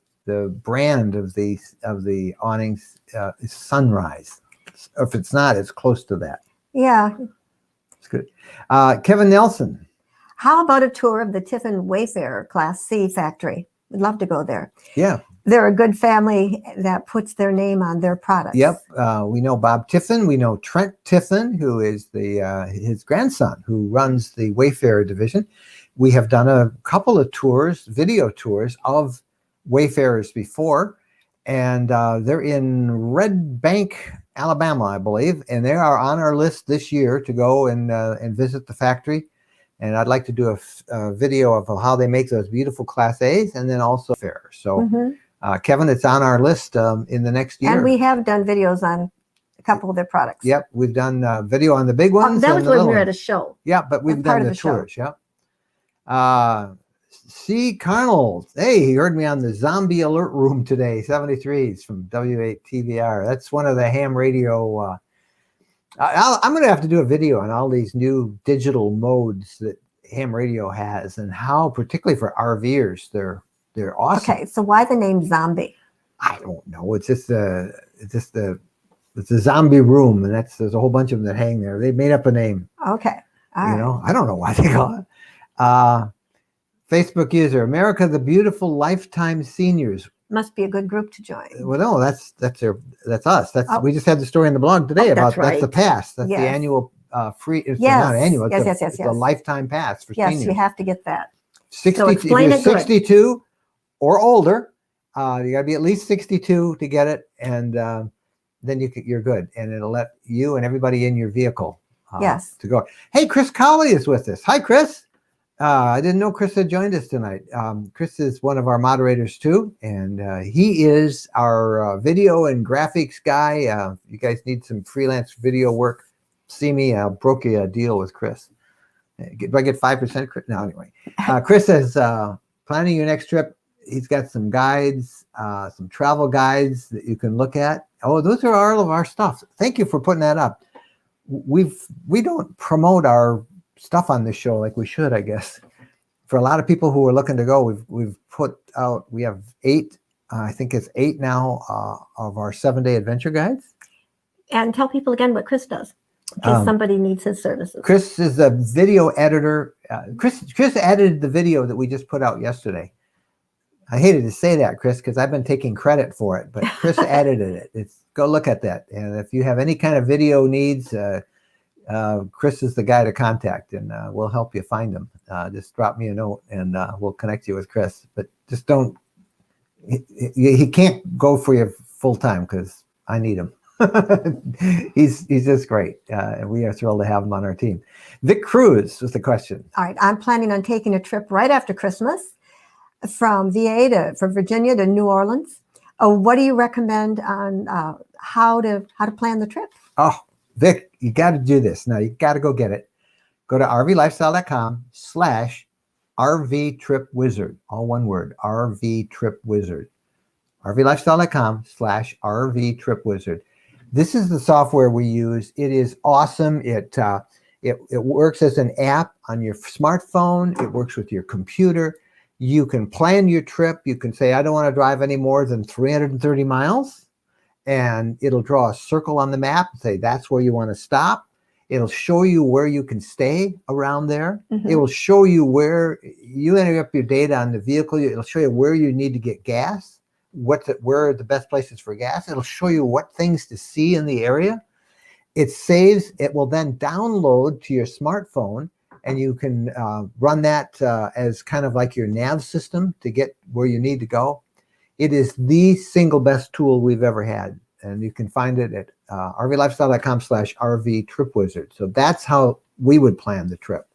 brand of the awnings is Sunrise. If it's not, it's close to that. Yeah. It's good. Kevin Nelson. How about a tour of the Tiffin Wayfarer Class C factory? We'd love to go there. Yeah. They're a good family that puts their name on their products. Yep. We know Bob Tiffin. We know Trent Tiffin, who is his grandson, who runs the Wayfarer division. We have done a couple of tours, video tours of Wayfarers before, and they're in Red Bank, Alabama, I believe, and they are on our list this year to go and visit the factory. And I'd like to do a video of how they make those beautiful Class A's and then also fair. So, Kevin, it's on our list in the next year. And we have done videos on a couple of their products. Yep, we've done video on the big ones. That was when we were at a show. Yeah, but we've done the tours. Yep. C. Connell. Hey, he heard me on the Zombie Alert Room today, 73s from W8TVR. That's one of the ham radio. I'm going to have to do a video on all these new digital modes that ham radio has and how, particularly for RVers, they're awesome. Okay, so why the name Zombie? I don't know. It's a zombie room, and there's a whole bunch of them that hang there. They made up a name. Okay, all right. You know, I don't know why they call it. Facebook user, America the Beautiful Lifetime Seniors. Must be a good group to join. Well, no, that's us. We just had the story in the blog today about that's the pass. That's the annual free. It's not annual. It's a lifetime pass for seniors. Yes, you have to get that. 60, so explain if you're it 62 or older, you got to be at least 62 to get it, and then you're good, and it'll let you and everybody in your vehicle to go. Hey, Chris Colley is with us. Hi, Chris. I didn't know Chris had joined us tonight. Chris is one of our moderators too, and he is our video and graphics guy. You guys need some freelance video work, see me. I'll broker you a deal with Chris. Do I get 5%? No, anyway. Chris is planning your next trip. He's got some guides, some travel guides that you can look at. Oh, those are all of our stuff. Thank you for putting that up. We don't promote our stuff on this show like we should, I guess. For a lot of people who are looking to go, we have 8, I think it's 8 now of our 7-day adventure guides. And tell people again what Chris does in case somebody needs his services. Chris is a video editor. Chris edited the video that we just put out yesterday. I hated to say that, Chris, because I've been taking credit for it, but Chris edited it. Go look at that. And if you have any kind of video needs, Chris is the guy to contact, and we'll help you find him. Just drop me a note, and we'll connect you with Chris. But just don't. He can't go for you full time because I need him. He's just great, and we are thrilled to have him on our team. Vic Cruz with the question. All right, I'm planning on taking a trip right after Christmas from from Virginia to New Orleans. What do you recommend on how to plan the trip? Oh, Vic, you got to do this. Now, you got to go get it. Go to rvlifestyle.com/RV Trip Wizard. All one word, RV Trip Wizard. rvlifestyle.com/RV Trip Wizard. This is the software we use. It is awesome. It works as an app on your smartphone. It works with your computer. You can plan your trip. You can say, I don't want to drive any more than 330 miles. And it'll draw a circle on the map and say, that's where you want to stop. It'll show you where you can stay around there. Mhm. It will show you where you enter up your data on the vehicle. It'll show you where you need to get gas, where are the best places for gas. It'll show you what things to see in the area. It saves. It will then download to your smartphone, and you can run that as kind of like your nav system to get where you need to go. It is the single best tool we've ever had. And you can find it at rvlifestyle.com/RV Trip Wizard. So that's how we would plan the trip.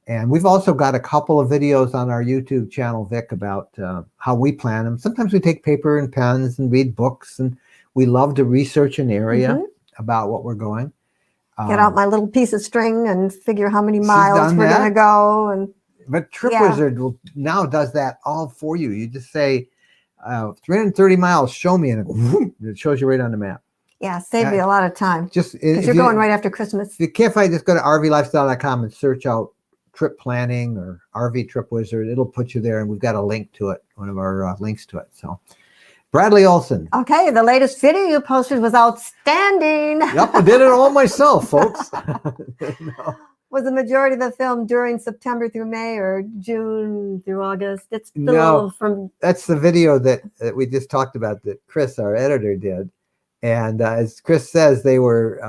And we've also got a couple of videos on our YouTube channel, Vic, about how we plan them. Sometimes we take paper and pens and read books, and we love to research an area about what we're going. Get out my little piece of string and figure how many miles we're going to go. But Trip Wizard now does that all for you. You just say, 330 miles, show me, and it shows you right on the map. Yeah, save you a lot of time. Just because you're going right after Christmas. If you can't find, just go to rvlifestyle.com and search out trip planning or RV Trip Wizard. It'll put you there, and we've got a link to it, one of our links to it. So, Bradley Olson. Okay, the latest video you posted was outstanding. Yep, I did it all myself, folks. No. Was the majority of the film during September through May or June through August? It's still from. That's the video that we just talked about that Chris, our editor, did. And as Chris says, they were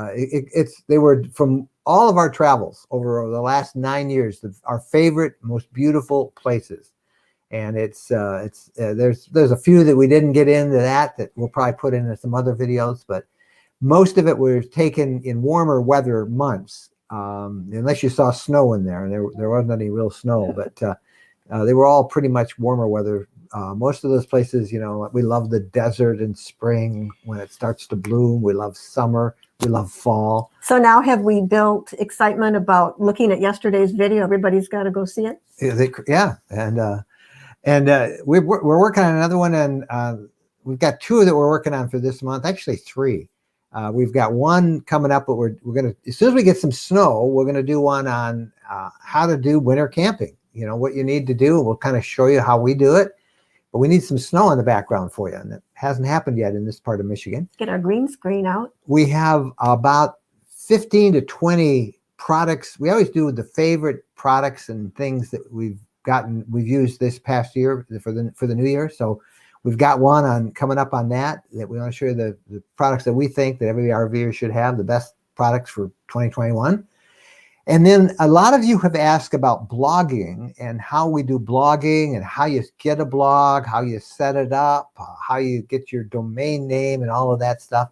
they were from all of our travels over the last 9 years, our favorite, most beautiful places. And there's a few that we didn't get into that we'll probably put into some other videos, but most of it was taken in warmer weather months. Unless you saw snow in there, and there wasn't any real snow, but they were all pretty much warmer weather. Most of those places, we love the desert in spring when it starts to bloom. We love summer. We love fall. So now have we built excitement about looking at yesterday's video? Everybody's got to go see it. Yeah. And we're working on another one, and we've got two that we're working on for this month, actually three. We've got one coming up, but we're going to, as soon as we get some snow, we're going to do one on how to do winter camping. What you need to do. We'll kind of show you how we do it, but we need some snow in the background for you. And it hasn't happened yet in this part of Michigan. Get our green screen out. We have about 15 to 20 products. We always do the favorite products and things that we've used this past year for the new year. So we've got one coming up on that we want to show you the products that we think that every RVer should have, the best products for 2021. And then a lot of you have asked about blogging and how we do blogging and how you get a blog, how you set it up, how you get your domain name and all of that stuff.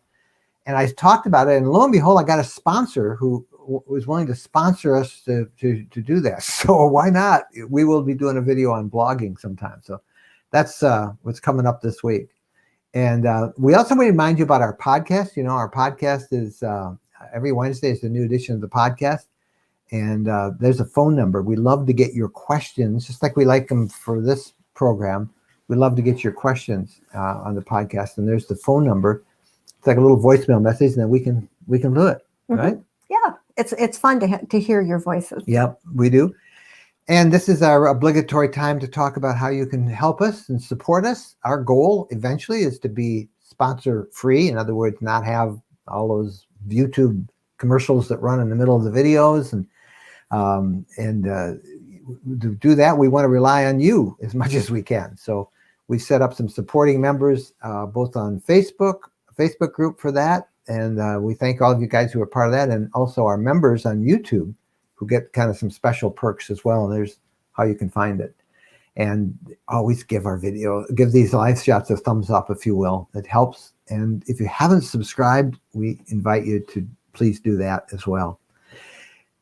And I talked about it, and lo and behold, I got a sponsor who was willing to sponsor us to do that. So why not? We will be doing a video on blogging sometime. So that's what's coming up this week. And we also want to remind you about our podcast. Our podcast is every Wednesday is the new edition of the podcast. And there's a phone number. We love to get your questions, just like we like them for this program. We love to get your questions on the podcast. And there's the phone number. It's like a little voicemail message, and then we can do it, right? Yeah, it's fun to hear your voices. Yep, we do. And this is our obligatory time to talk about how you can help us and support us. Our goal eventually is to be sponsor free. In other words, not have all those YouTube commercials that run in the middle of the videos. And to do that, we want to rely on you as much as we can. So we set up some supporting members, both on Facebook, a Facebook group for that. And we thank all of you guys who are part of that, and also our members on YouTube who get kind of some special perks as well. And there's how you can find it. And always give these live shots a thumbs up, if you will. It helps. And if you haven't subscribed, we invite you to please do that as well.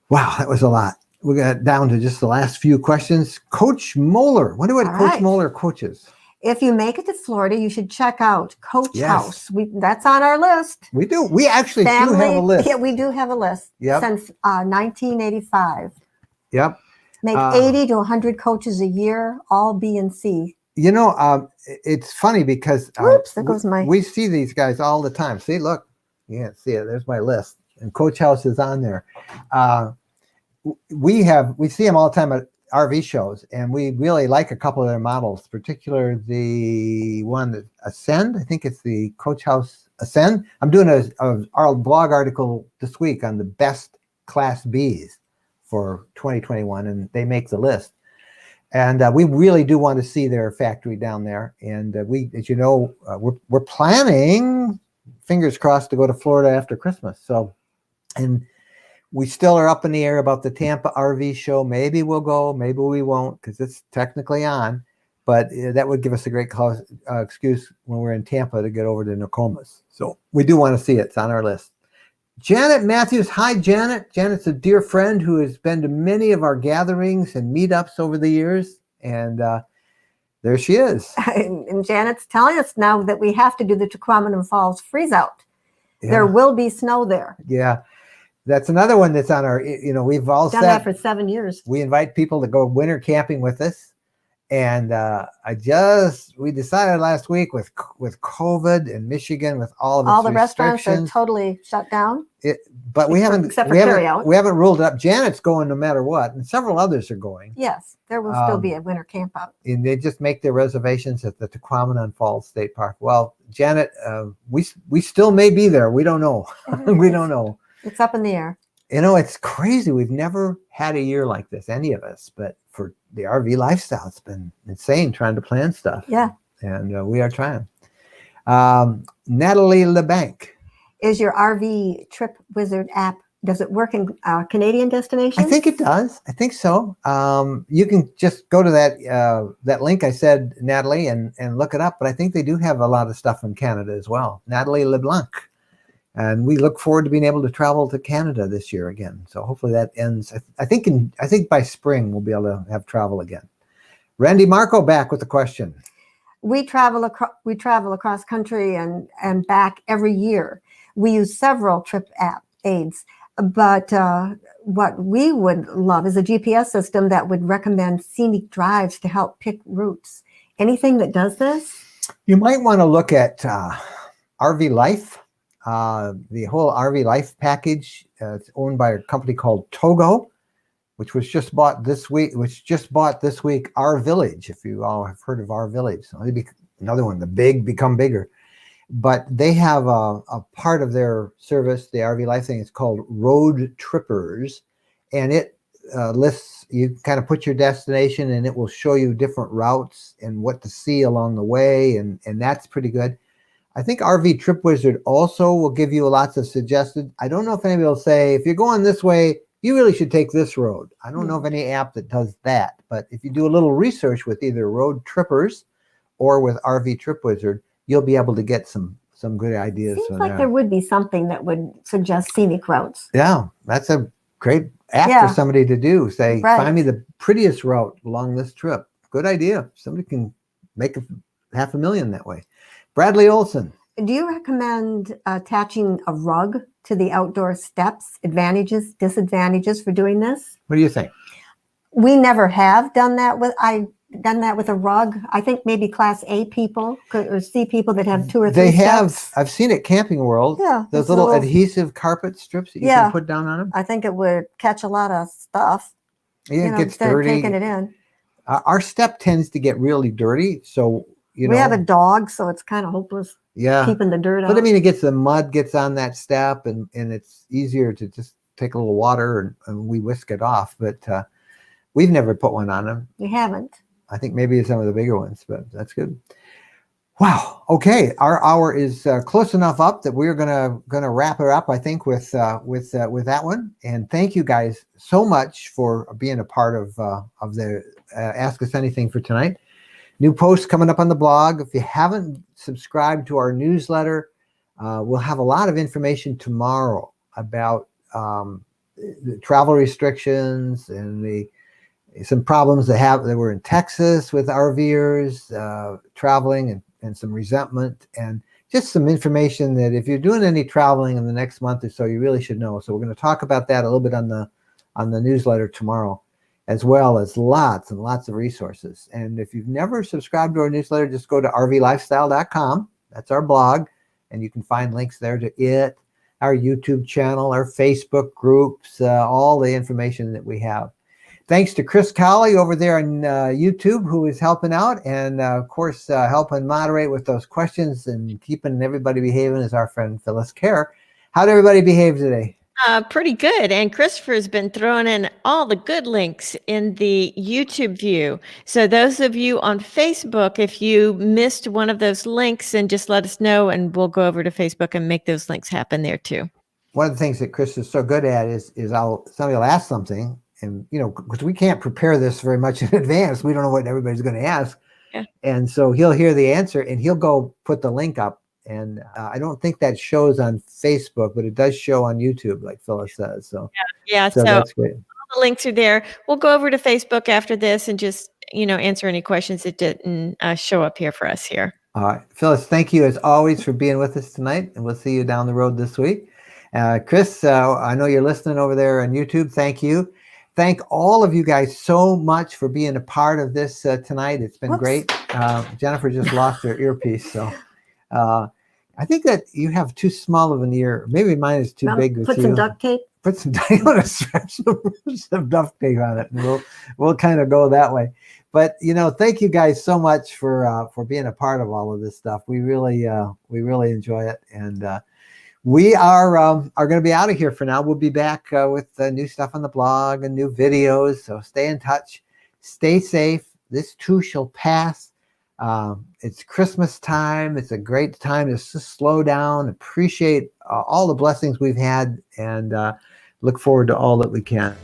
Wow, that was a lot. We got down to just the last few questions. Coach Moeller. Wonder what Coach Moeller coaches. If you make it to Florida, you should check out Coach House. That's on our list. We do. We actually do have a list. Yeah, we do have a list since 1985. Yep. Make 80 to 100 coaches a year, all B and C. It's funny because oops, there goes my. We see these guys all the time. See, look, you can't see it. There's my list, and Coach House is on there. We see them all the time at RV shows, and we really like a couple of their models, particularly the one that Ascend. I think it's the Coach House Ascend. I'm doing a blog article this week on the best Class Bs for 2021, and they make the list. And we really do want to see their factory down there. And we, as you know, we're planning, fingers crossed, to go to Florida after Christmas. So, and we still are up in the air about the Tampa RV show. Maybe we'll go, maybe we won't, because it's technically on. But that would give us a great excuse when we're in Tampa to get over to Nokomis. So we do want to see it. It's on our list. Janet Matthews. Hi, Janet. Janet's a dear friend who has been to many of our gatherings and meetups over the years. And there she is. And Janet's telling us now that we have to do the Coachmen Falls freeze out. Yeah. There will be snow there. Yeah. That's another one that's on our, we've all Done that for 7 years. We invite people to go winter camping with us. And we decided last week with COVID in Michigan, with all of its all the restaurants are restrictions, totally shut down. But we haven't ruled it up. Janet's going no matter what, and several others are going. Yes, there will still be a winter camp out. And they just make their reservations at the Coachmen Falls State Park. Well, Janet, we still may be there. We don't know. We don't know. It's up in the air. It's crazy. We've never had a year like this, any of us, but for the RV lifestyle, it's been insane trying to plan stuff. Yeah. And we are trying. Natalie LeBanc. Is your RV Trip Wizard app, does it work in Canadian destinations? I think it does. I think so. You can just go to that link I said, Natalie, and look it up. But I think they do have a lot of stuff in Canada as well. Natalie LeBlanc. And we look forward to being able to travel to Canada this year again. So hopefully that ends. I think by spring we'll be able to have travel again. Randy Marco back with the question. We travel across country and back every year. We use several trip app aids, but what we would love is a GPS system that would recommend scenic drives to help pick routes. Anything that does this? You might want to look at RV Life. The whole RV Life package, it's owned by a company called Togo, which was just bought this week. Our Village, if you all have heard of Our Village. So maybe another one, the big become bigger. But they have a part of their service, the RV Life thing, it's called Road Trippers, and it lists, you kind of put your destination and it will show you different routes and what to see along the way, and that's pretty good. I think RV Trip Wizard also will give you lots of suggested. I don't know if anybody will say, if you're going this way, you really should take this road. I don't know of any app that does that. But if you do a little research with either Road Trippers or with RV Trip Wizard, you'll be able to get some good ideas. Seems like there would be something that would suggest scenic routes. Yeah, that's a great app for somebody to do. Say, find me the prettiest route along this trip. Good idea. Somebody can make $500,000 that way. Bradley Olson. Do you recommend attaching a rug to the outdoor steps? Advantages, disadvantages for doing this? What do you think? We never have done that with. I've done that with a rug. I think maybe Class A people or C people that have 2 or 3 steps. I've seen it Camping World. Yeah, those little adhesive carpet strips that you can put down on them. I think it would catch a lot of stuff. Yeah, it gets dirty. Taking it in. Our step tends to get really dirty, so. We have a dog, so it's kind of hopeless keeping the dirt out. But I mean, the mud gets on that step, and it's easier to just take a little water and we whisk it off. But we've never put one on them. We haven't. I think maybe some of the bigger ones, but that's good. Wow. Okay, our hour is close enough up that we're gonna wrap it up. I think with that one. And thank you guys so much for being a part of the Ask Us Anything for tonight. New posts coming up on the blog. If you haven't subscribed to our newsletter, we'll have a lot of information tomorrow about the travel restrictions and some problems that were in Texas with RVers traveling and some resentment, and just some information that if you're doing any traveling in the next month or so, you really should know. So we're going to talk about that a little bit on the newsletter tomorrow, as well as lots and lots of resources. And if you've never subscribed to our newsletter, just go to rvlifestyle.com. That's our blog, and you can find links there to it, our YouTube channel, our Facebook groups, all the information that we have. Thanks to Chris Cowley over there on YouTube, who is helping out, and of course helping moderate with those questions and keeping everybody behaving, is our friend Phyllis Kerr. How'd everybody behave today? Pretty good. And Christopher's been throwing in all the good links in the YouTube view. So those of you on Facebook, if you missed one of those links, and just let us know, and we'll go over to Facebook and make those links happen there too. One of the things that Chris is so good at is somebody will ask something, and because we can't prepare this very much in advance, we don't know what everybody's going to ask. Yeah. And so he'll hear the answer and he'll go put the link up. And I don't think that shows on Facebook, but it does show on YouTube, like Phyllis says. So yeah. So that's great. All the links are there. We'll go over to Facebook after this and just answer any questions that didn't show up here for us here. All right, Phyllis, thank you as always for being with us tonight, and we'll see you down the road this week. Chris, I know you're listening over there on YouTube. Thank you. Thank all of you guys so much for being a part of this tonight. It's been great. Jennifer just lost her earpiece, so I think that you have too small of an ear. Maybe mine is too big with put you. some duct tape. Put some some duct tape on it, and we'll kind of go that way. But thank you guys so much for being a part of all of this stuff. We really enjoy it, and we are going to be out of here for now. We'll be back with new stuff on the blog and new videos. So stay in touch, stay safe. This too shall pass. It's Christmas time. It's a great time to just slow down, appreciate all the blessings we've had, and look forward to all that we can.